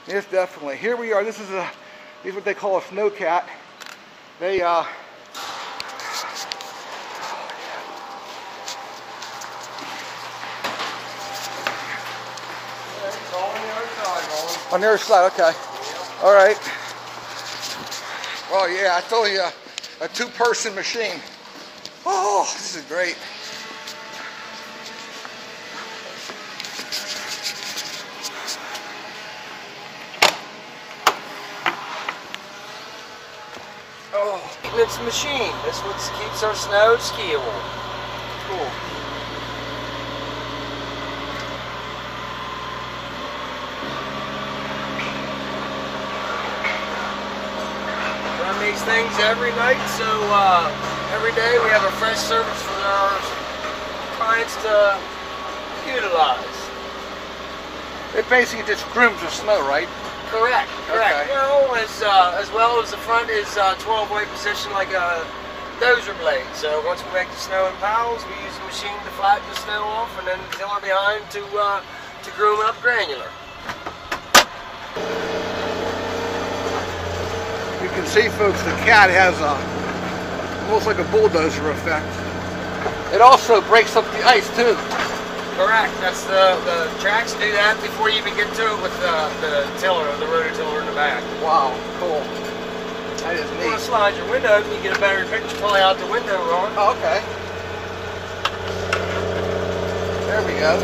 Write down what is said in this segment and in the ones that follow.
Yes, definitely. Here we are. This is what they call a snowcat. They on the other side, okay. Yeah. All right. Well, yeah, it's only a two-person machine. Oh, this is great. Oh, maintenance machine. This what keeps our snow skiable. Cool. Run these things every night, so every day we have a fresh service for our clients to utilize. It basically just grooms the snow, right? Correct. Okay. You know, as well as the front is 12-way position like a dozer blade. So once we make the snow in piles, we use the machine to flatten the snow off, and then the tiller behind to groom up granular. You can see, folks, the cat has almost like a bulldozer effect. It also breaks up the ice too. Correct. That's the tracks do that before you even get to it with the tiller, the rototiller in the back. Wow, cool. That is neat. You want to slide your window open, you get a better picture probably out the window, Ron. Oh, okay. There we go.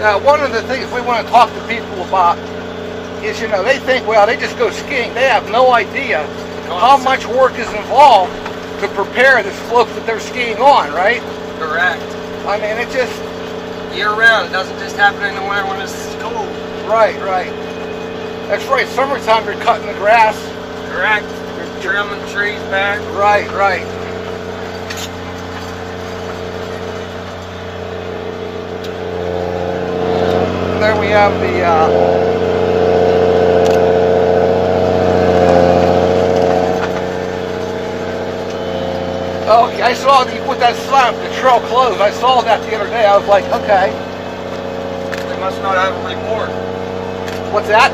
Now, one of the things we want to talk to people about is, you know, they think, well, they just go skiing. They have no idea how much work is involved to prepare the slopes that they're skiing on, right? Correct. I mean, it just... year-round. It doesn't just happen in the winter when it's cold. Right, right. That's right. Summertime, you're cutting the grass. Correct. You're trimming the trees back. Right, right. There we have the okay, I saw that you put that sign up, the trail closed. I saw that the other day. I was like, okay. They must not have a report. What's that?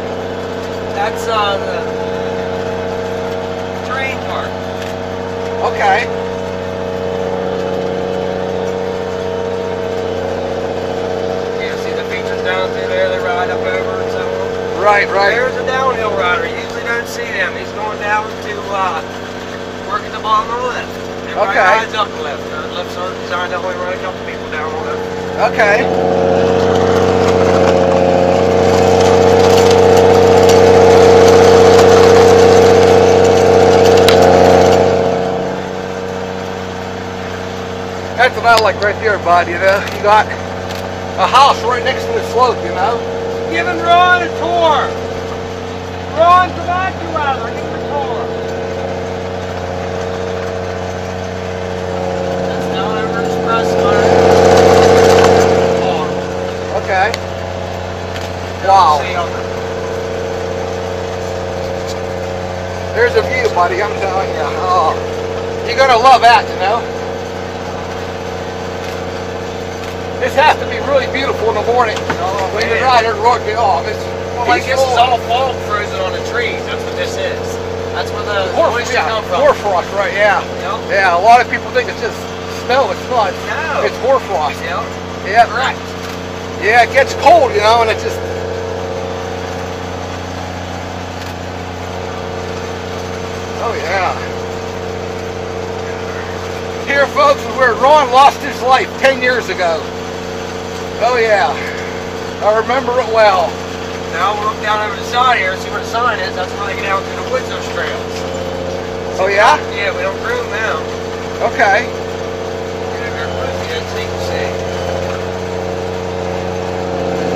That's the terrain park. Okay. Down through there, they ride up over and so on. Right, right. There's a downhill rider. You usually don't see them. He's going down to work at the bottom of the lift. Everybody rides up the lift. The lifts are designed to only run a couple people down the lift. Okay. That's what I like right there, bud, you know. You got a house right next to the slope, you know. Giving Ron a tour. Ron, come on, you out. I'll give him a tour. That's down over Express Line. Okay. Wow. There's a view, buddy, I'm telling you. Oh, you're going to love that, you know. This has to be really beautiful in the morning. Oh, when you're riding rugby off. Well, I guess it's all fog frozen on the trees. That's what this is. That's where the moisture comes from. Hoarfrost, right? Yeah. Yep. Yeah. A lot of people think it's just snow. It's not. No. It's hoarfrost. Yep. Yeah. Correct. Yeah. It gets cold, you know, and it just. Oh yeah. Here, folks, is where Ron lost his life 10 years ago. Oh yeah, I remember it well. Now we'll look down over the side here, see where the sign is. That's where they get out to the woods, those trails. Oh yeah? Yeah, we don't groom them. Okay.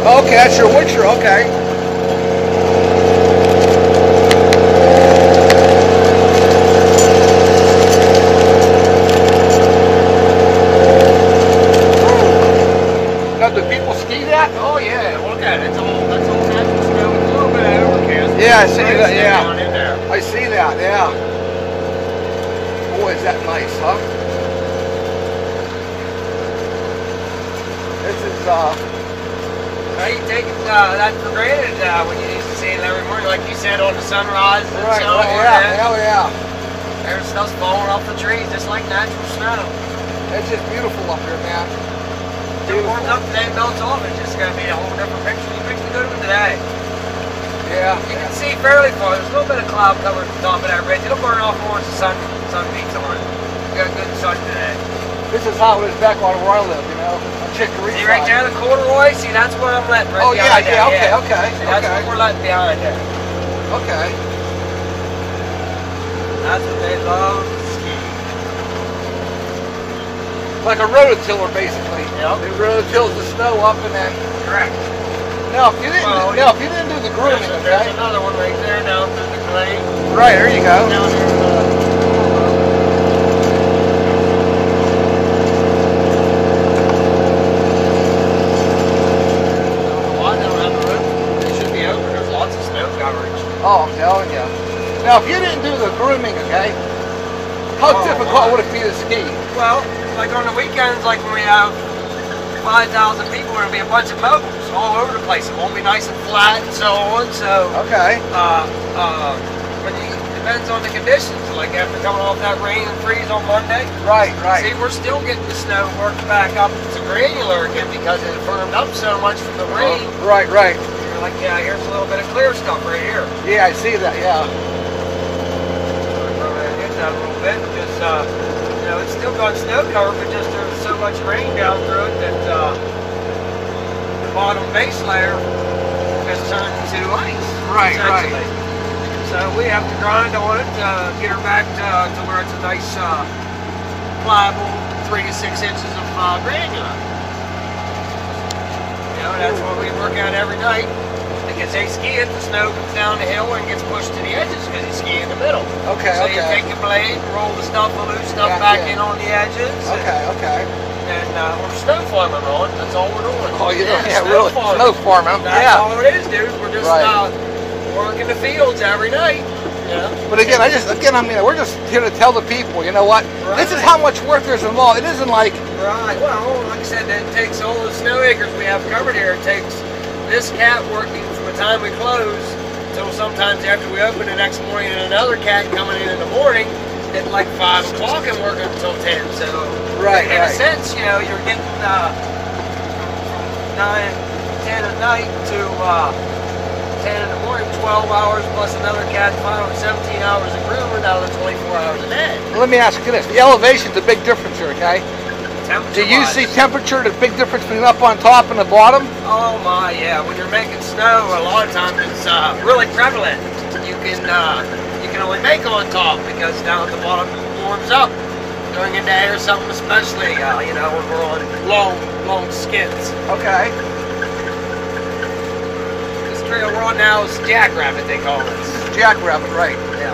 Okay, that's your witcher, okay. Do people ski that? Oh yeah, look at it. That's all natural snow with a little bit of overcast. Yeah, I see that, yeah. Down in there. I see that, yeah. boy, is that nice, huh? This is, you take that for granted when you used to see it every morning, like you said, on the sunrise and right, so on. yeah, hell yeah. There's stuff's falling off the trees just like natural snow. It's just beautiful up here, man. It warms up today, melts off, it's just going to be a whole different picture. You picked a good one today. Yeah. You can see fairly far. There's a little bit of cloud cover at the top of that ridge. It'll burn off once the sun beats on it. We got good sun today. This is how it is back on where I live, you know, on Chicory. See right there, the corduroy? See, that's what I'm letting right behind there. Okay. See, that's what we're letting behind there. Okay. That's what they love skiing. Like a rototiller, basically. Yep. It rototills the snow up and then... Correct. Now, if you didn't do the grooming, there's another one right there down through the glade. Right, there you go. Down there. Oh, I'm telling you. Now, if you didn't do the grooming, okay, how difficult would it be to ski? Well, like on the weekends, like when we have 5,000 people, there'll be a bunch of moguls all over the place. It won't be nice and flat and so on. So, okay. Depends on the conditions. Like after coming off that rain and freeze on Monday. Right. See, we're still getting the snow worked back up to granular again because it firmed up so much from the rain. Right. Like, yeah, here's a little bit of clear stuff right here. Yeah, I see that, yeah. I'm going to hit that a little bit because, you know, it's still got snow cover, but just there's so much rain down through it that the bottom base layer has turned into ice. Right. So we have to grind on it to get her back to where it's a nice, pliable 3 to 6 inches of granular. You know, that's what we work out every night. Because they ski it, the snow comes down the hill and gets pushed to the edges because you ski in the middle. Okay. So you take the blade, roll the stuff, the loose stuff back in on the edges. Okay. And we're snow farming on. That's all we're doing. Oh, you really? Snow farming. That's all it is, dude. We're just working the fields every night. Yeah. But again, we're just here to tell the people, you know what? Right. This is how much work there's involved. It isn't like... Right. Well, like I said, it takes all the snow acres we have covered here. It takes this cat working from the time we close till sometimes after we open the next morning, and another cat coming in the morning at like 5 o'clock and working until 10. So, in a sense, you know, you're getting from 9, 10 at night to 10 in the morning, 12 hours plus another cat, 17 hours of grooming, now they're 24 hours a day. Let me ask you this: the elevation's a big difference here, okay? Do you see temperature, the big difference between up on top and the bottom? Oh my, yeah. When you're making snow, a lot of times it's really prevalent. You can only make on top because down at the bottom it warms up. Going into air, something especially, you know, when we're on long skids. Okay. This trail we're on now is Jackrabbit, they call it. Jackrabbit, right? Yeah.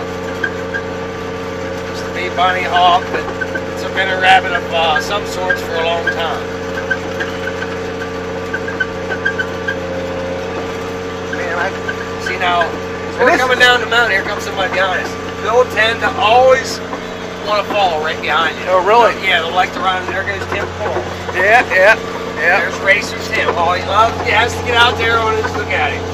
Used to be bunny hawk, but it's been a rabbit of some sorts for a long time. Man, I see now, as we're coming down the mountain, here comes somebody behind us. They'll tend to always want to follow right behind you. Oh, really? Yeah, they'll like to run. There goes Tim Paul. Yeah. There's Racer's Tim. Oh, he has to get out there on his look at him.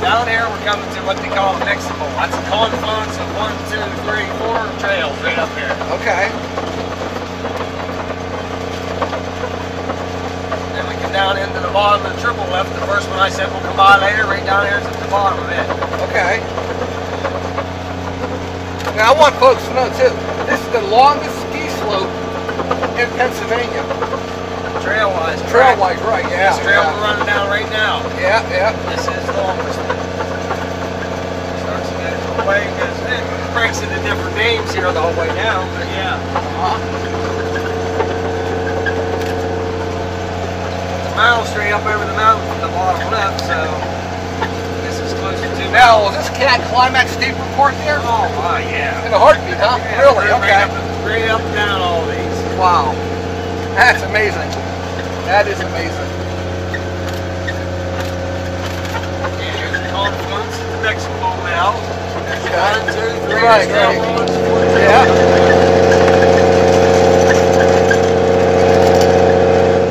Down here we're coming to what they call a mixable. That's a confluence of 1, 2, 3, 4 trails right up here. Okay. Then we come down into the bottom of the triple lift. The first one I said we'll come by later, right down here is at the bottom of it. Okay. Now I want folks to know too, this is the longest ski slope in Pennsylvania. Trail-wise, right, yeah. This trail we're running down right now. Yeah. This is the longest one. Starts to get the way, because it breaks into different names here the whole way down, but yeah. It's a mile straight up over the mountain from the bottom left, so this is closer to... Now, will this cat climb that steep report there? Oh my, yeah. In a heartbeat, huh? Yeah, really? Okay. Right up and down all these. Wow. That's amazing. That is amazing. Yeah, here's the confluence. Next one now. 1, 2, 3. Right, There's right. ones. Yeah.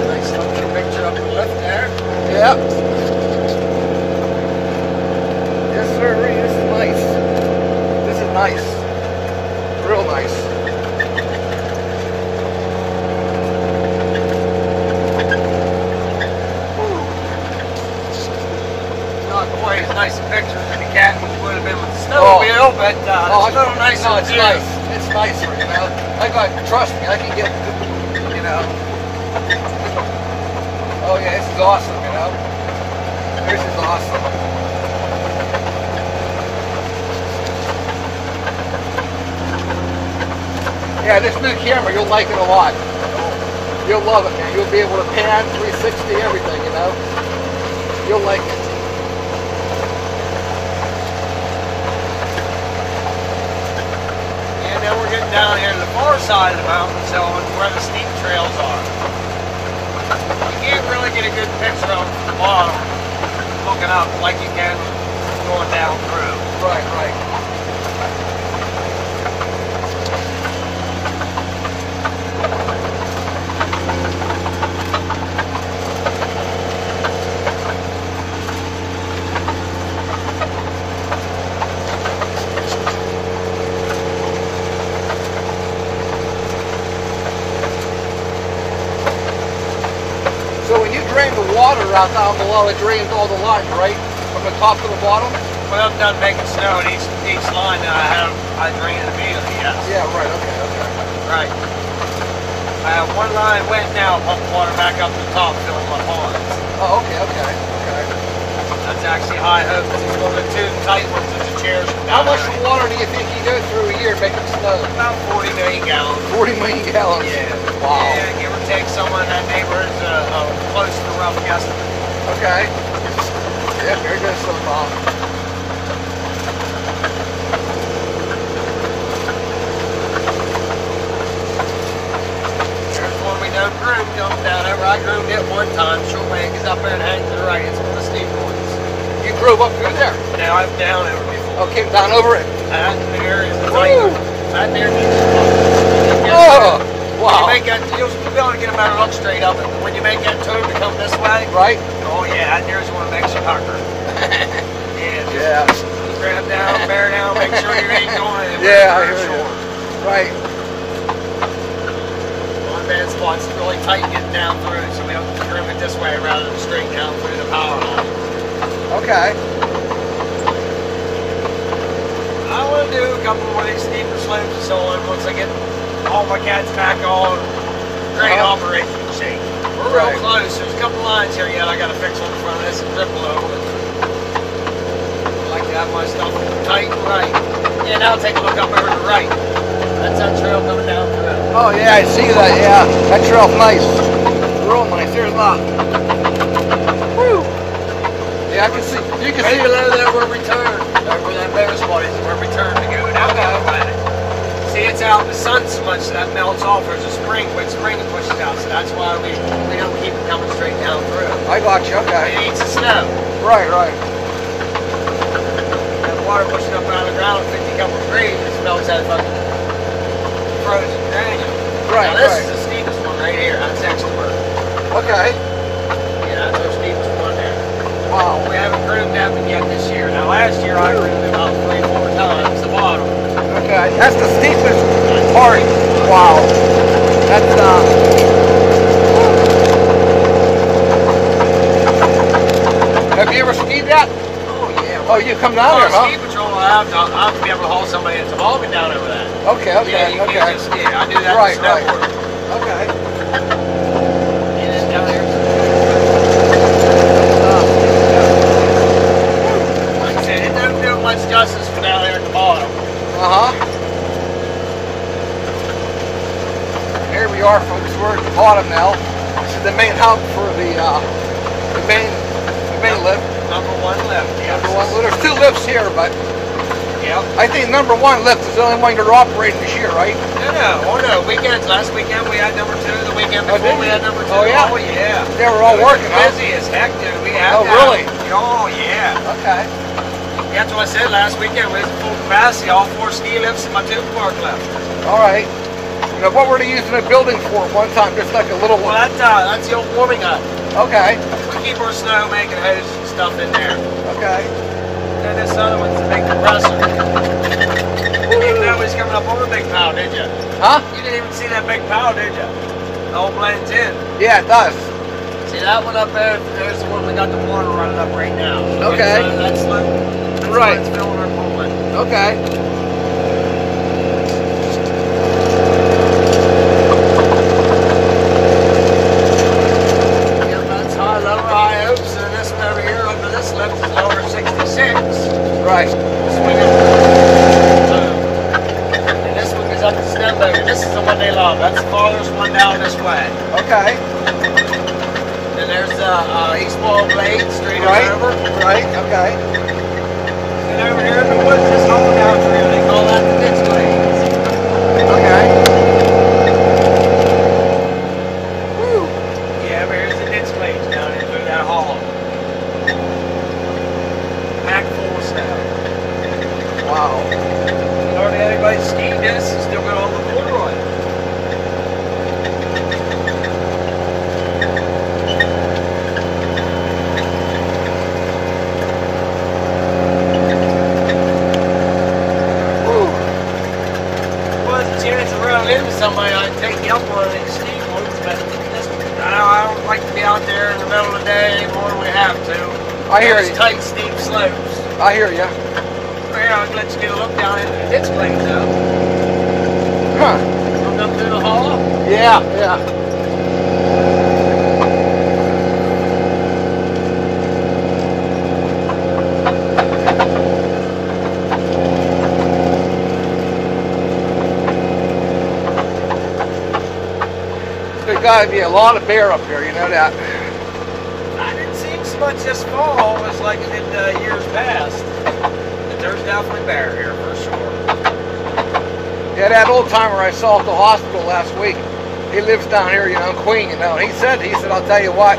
Nice little picture up the left there. Yeah. Yes, sir. This is nice. This is nice. Real nice. Not quite as nice a picture as the cat would have been with the snowmobile, but it's a little nicer. No, it's too. nice. It's nicer, you know. Trust me, I can get, you know. Oh yeah, this is awesome, you know. This is awesome. Yeah, this new camera, you'll like it a lot. You'll love it, man. You'll be able to pan 360 everything, you know. You'll like it. And then we're getting down here to the far side of the mountain, so where the steep trails are. You can't really get a good picture of the bottom looking up like you can going down through. Right, right. So when you drain the water out down below, it drains all the lines, right? From the top to the bottom? When I'm done making snow in each line that I drain it immediately, yes. Yeah, right, okay. Right. I have one line wet now, pump water back up to the top, filling my ponds. Oh, okay. That's actually high hope. It's one of the two tight ones that the chairs from How down much there. water do you think you go through a year making snow? About 40 million gallons. 40 million gallons? Yeah. Wow. Yeah, give or take someone in that neighborhood's close to a rough guesstimate. Okay. Yeah, very good so far. There's one we don't groom coming down over. I groomed it one time. Short leg is up there and hangs to the right. It's one of the steep ones. You drove up through there? Now I'm down over before. Oh, came down over it? That there is the tight one. That there needs to Oh, When you wow. make that, you'll be able to get a better look straight up. And when you make that turn to come this way, Right? oh yeah, that there's one that makes you pucker. Yeah. Just grab down, bear down, make sure you ain't going anywhere. Yeah, I hear you. Right. One bad spot's really tight getting down through, so we have to trim it this way rather than straight down through the power line. Okay. I want to do a couple more of these steeper slopes and so on once I get all my cats back on great operating shape. We're real close. There's a couple lines here yet I got to fix on the front of this and ripple over. I like to have my stuff tight and right. Yeah, now take a look up over to the right. That's that trail coming down through. Oh, yeah, I see that. Yeah. That trail's nice. Real nice. There's that. Woo. Yeah, I can see. You can Right see it. below there where we turn. Over that bear spot is where we turn to go down the other planet. See, it's out in the sun so much that melts off. There's a spring, but spring it pushes out. So that's why we don't keep it coming straight down through. I got you. It Okay. eats the snow. Right. And the water pushing up out of the ground at 50 couple degrees, it melts that fucking frozen granule. Right, Now this right. is the steepest one right here. That's Extraburg. Okay. Yeah, that's our steepest one there. Wow. We haven't groomed that one yet this year. Now last year I groomed it about 3 or 4 times the bottom. Okay. That's the steepest part. Wow. That's Have you ever skied that? Oh yeah. Oh, you come down there, huh? Ski patrol, I have to be able to haul somebody in a toboggan down over that. Okay. Yeah, you Okay. can't just ski. I do that Right, in snowboard. Okay. And then down there. Like I said, it doesn't do much justice for down there at the bottom. Here we are, folks. We're at the bottom now. This is the main hub for the main lift. Number 1 lift. Yes. Number one. Well, there's 2 lifts here, but Yep. I think number 1 lift is the only one you're operating this year, right? No. Weekends. Last weekend we had number 2. The weekend Oh, before did we you? had number 2. Oh, yeah? Oh yeah. They were all We working, huh? busy as heck, dude. We had Oh, that. really? Oh yeah. Okay. That's what I said last weekend. We was full capacity. All 4 ski lifts and my tube park left. All right. Now, what were they using the building for at one time? Just like a little Well, one? that's the old warming hut. Okay. We keep our snow making hoses and stuff in there. Okay. And this other one's a big compressor. You didn't know it was coming up on the big pile, did you? Huh? You didn't even see that big pile, did you? It all blends in. Yeah, it does. See that one up there? There's the one we got the water running up right now. Okay. That's Right. It's filling our pooling. Okay. Yeah, that's high oaks, and this one over here under this lift is lower 66. Right. And this one goes up to Snowboat. This is the one they love. That's the farthest one down this way. Okay. And there's the East Wall Blade straight Right. over. Right. Okay. And over here in the woods, this hole down through, they call that the ditch blades. Okay. Woo. Yeah, over here's the ditch blades down in through that hollow. Packed full of snow. Wow. Hardly anybody skied this and still got all the corduroy. Into somebody, I'd take you up on these steep ones, but this, I don't like to be out there in the middle of the day more than we have to. I hear you. Tight, steep slopes. I hear you. Here, I can let you get a look down into the ditch blades though. Huh. Look up through the hollow. Yeah, yeah. There's got to be a lot of bear up here, you know that. I didn't see him so much this fall as like it did years past. But there's definitely bear here for sure. Yeah, that old timer I saw at the hospital last week, he lives down here, you know, in Queen, you know. And he said, I'll tell you what,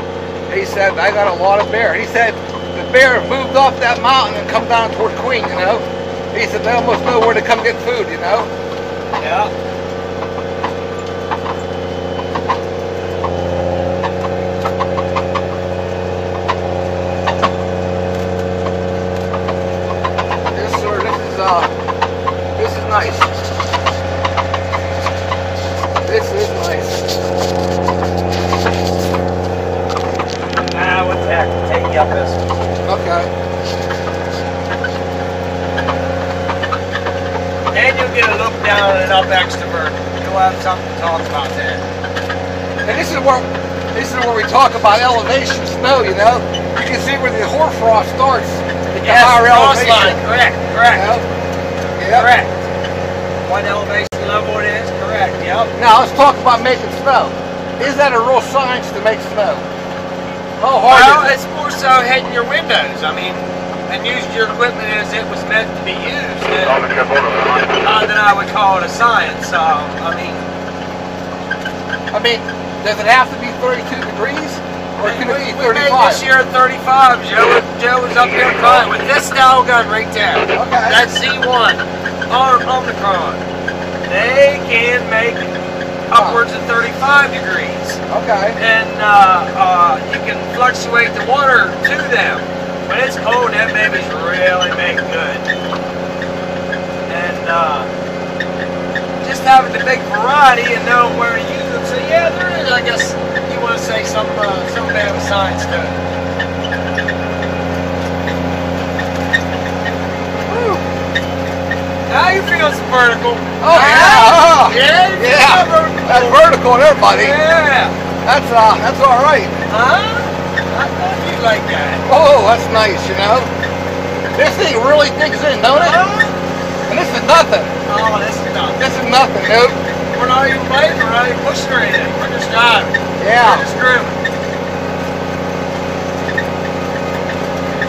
he said, I got a lot of bear. He said, the bear moved off that mountain and come down toward Queen, you know. He said, they almost know where to come get food, you know. Yeah. This is nice. This is nice. What the heck? Take you up this one. Okay. And you'll get a look down and up extrovert. You'll have something to talk about then. And this is where we talk about elevation snow, you know. You can see where the hoarfrost starts at the higher elevation. Line. Correct, correct. You know? Yep. Correct. What elevation level it is, correct, yep. Now let's talk about making snow. Is that a real science to make snow? How hard Well, is it? it's more so hitting your windows. I mean, and using your equipment as it was meant to be used. Then I would call it a science. I mean, does it have to be 32 degrees? Or can it be we made 35? this year at 35. Joe was up here crying with this style gun right there. Okay. That's Z1 Omicron. They can make upwards of 35 degrees. Okay. And you can fluctuate the water to them. When it's cold, them babies really make good. And just having the big variety and knowing where to use them. So yeah, there is, I guess, you want to say some bit of science to it. Woo. Now you feel some vertical. Oh yeah. Yeah. Yeah. That's vertical there, buddy. Yeah. That's all right. Huh? I thought you like that. Oh, that's nice, you know. This thing really digs in, don't it? And this is nothing. Oh, this is nothing. This is nothing, dude. We're not even biting, we're not even pushing or anything. We're just driving. Yeah. We're just grooving.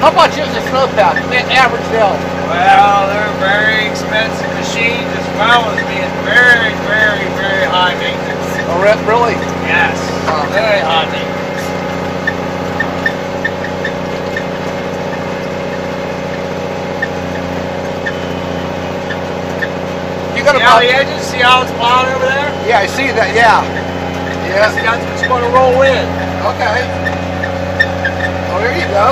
How much is a snowplow? Average sale? Well, they're very expensive machines as well as being very, very, very high maintenance. Oh, really? Yes. Very high maintenance. said See about the edges? See how it's plowed over there? Yeah, I see that. Yeah. Yeah. See, that's what you want to roll in. Okay. Oh, there you go.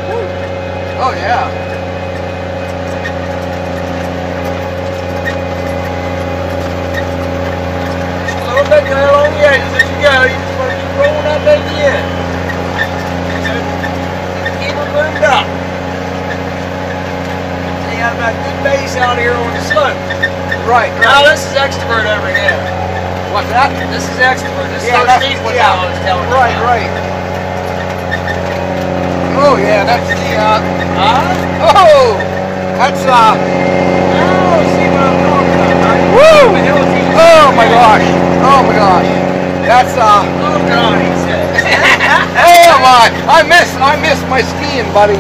Woo. Oh yeah. Just a little bit there along the edges as you go. You just want to keep rolling that baby in. Keep it moved up. So you got about good base out here on the slope. Right. Now this is extrovert over here. What's that? This is extrovert. This Yeah, is that's Steve yeah. I was telling you Right, about. right. Oh yeah, that's the oh, that's Oh, see what I'm talking about, right? woo! The hill is easy. Oh my gosh! Oh my gosh! That's Oh God, he said. oh my! I miss my skiing, buddy.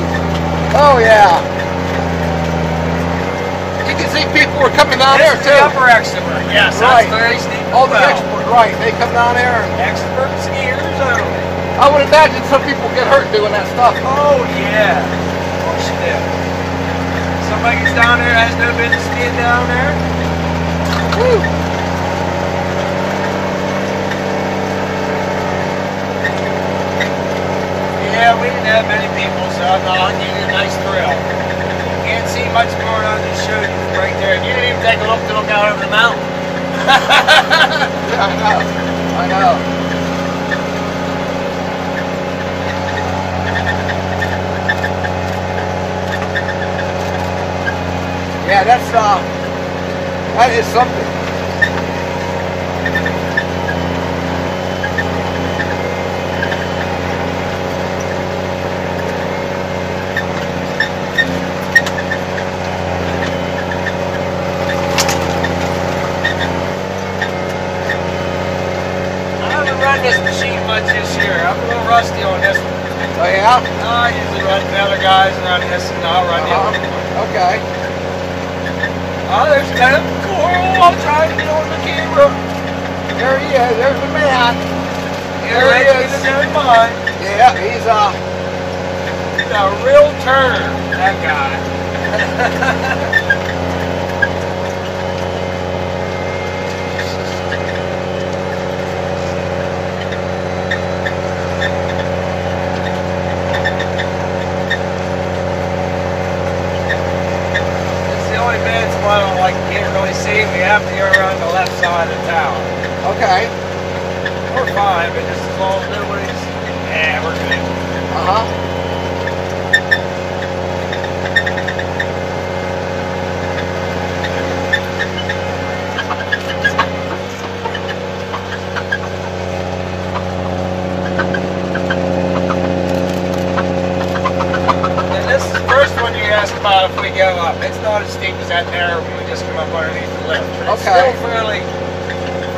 Oh yeah. You can see people were coming down there This is too. the upper extrovert. Yes, Right. that's very steep. All the well. experts, right? They come down there. And Extrovert skiers only. I would imagine some people get hurt doing that stuff. Oh yeah, of course you do. Somebody gets down there has no business being down there. Woo. Yeah, we didn't have many people, so I thought I'd give you a nice thrill. Can't see much more than I just showed you from right there. You didn't even take a look to look out over the mountain. Yeah, I know. I know. Yeah, that is something. I haven't run this machine much this year. I'm a little rusty on this one. Oh yeah? I usually run the other guys run this and I'll run the other one. Okay. Oh, there's kind of coral. I'll try to get on the camera. There he is. There's the man. There he is. Never mind. Yeah, he's He's a real turn, that guy. It's the only bad spot I don't like. You can't really see. We have to go around the left side of the tower. okay. We're fine, but just as long as nobody's... Yeah, we're good. And this is the first one you asked about if we go up. It's not as steep as that there when we just come up underneath the lift. But it's Okay. still fairly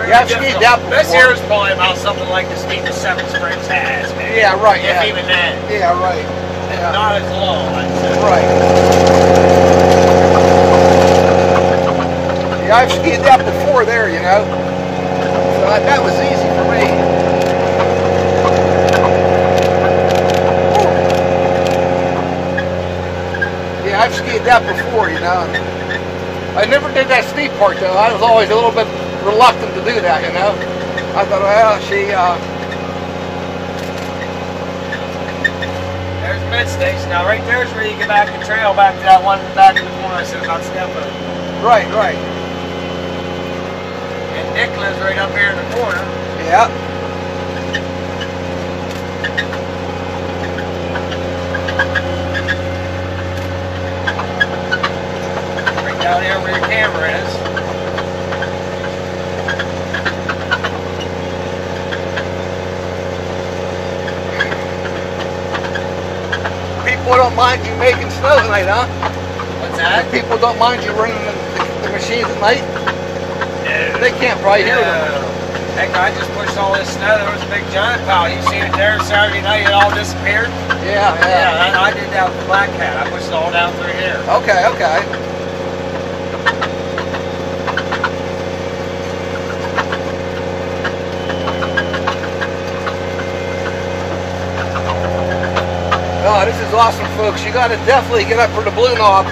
Yeah, I've skied that This before. here is probably about something like the steepest Seven Springs has, maybe. Yeah, right, If yeah. even that. Yeah, right. It's Yeah. not as long, I'd say. Right. Yeah, I've skied that before there, you know. So that was easy for me. Yeah, I've skied that before, you know. I never did that steep part though. I was always a little bit reluctant to do that, you know. I thought, well, There's mid station. Now right there's where you get back the trail back to that one in the back of the corner I said about step over. right, right. And Nick lives right up here in the corner. Yeah. Right down here where your camera is. People don't mind you making snow tonight, huh? What's that? People don't mind you running the machines at night. No. They can't probably hear them. Heck, I just pushed all this snow. There was a big giant pile. You seen it there Saturday night? It all disappeared. Yeah, yeah. Yeah, I did that with the Black Cat. I pushed it all down through here. Okay, okay. Oh, this is awesome, folks. You got to definitely get up for the Blue Knob.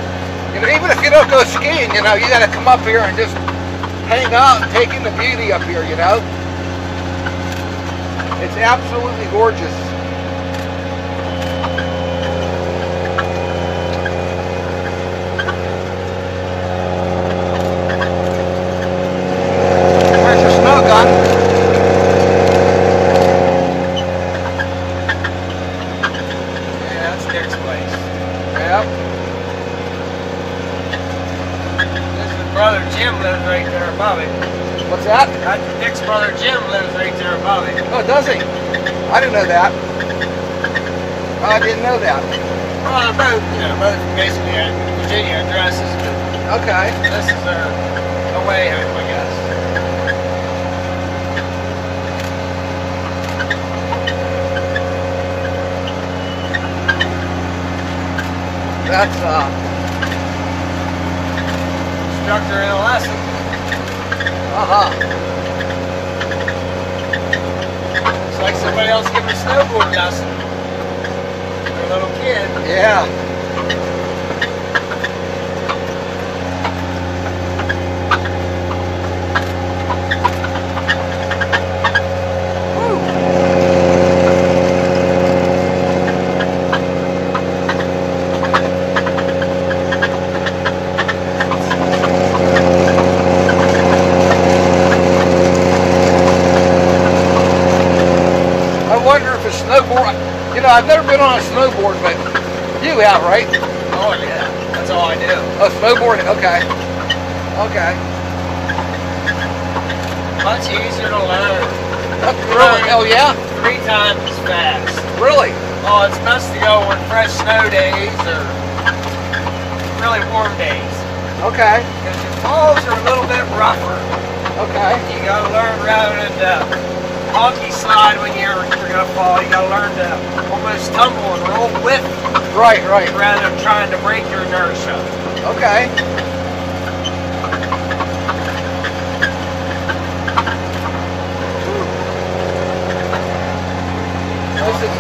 You know, even if you don't go skiing, you know, you got to come up here and just hang out and take in the beauty up here, you know. It's absolutely gorgeous. Where's your snow gun? Yeah, that's Dick's place. Yep. Brother Jim lives right there above it. What's that? Dick's brother Jim lives right there above it. Oh, does he? I didn't know that. I didn't know that. Well, they're both, both basically Virginia addresses, but Okay. this is a way home, I guess. That's Instructor in a lesson. It's like somebody else giving a snowboard lesson. Their little kid. Yeah. I wonder if a snowboard, you know, I've never been on a snowboard, but you have, right? Oh yeah, that's all I do. Oh, snowboarding, okay. Okay. Much easier to learn. Really? Oh yeah? 3 times as fast. Really? Oh, it's best to go on fresh snow days or really warm days. Okay. Because your falls are a little bit rougher. Okay. You gotta learn rather than honky slide when you're gonna fall. You gotta learn to almost tumble and roll with it Right, right. rather than trying to break your inertia. Okay. This is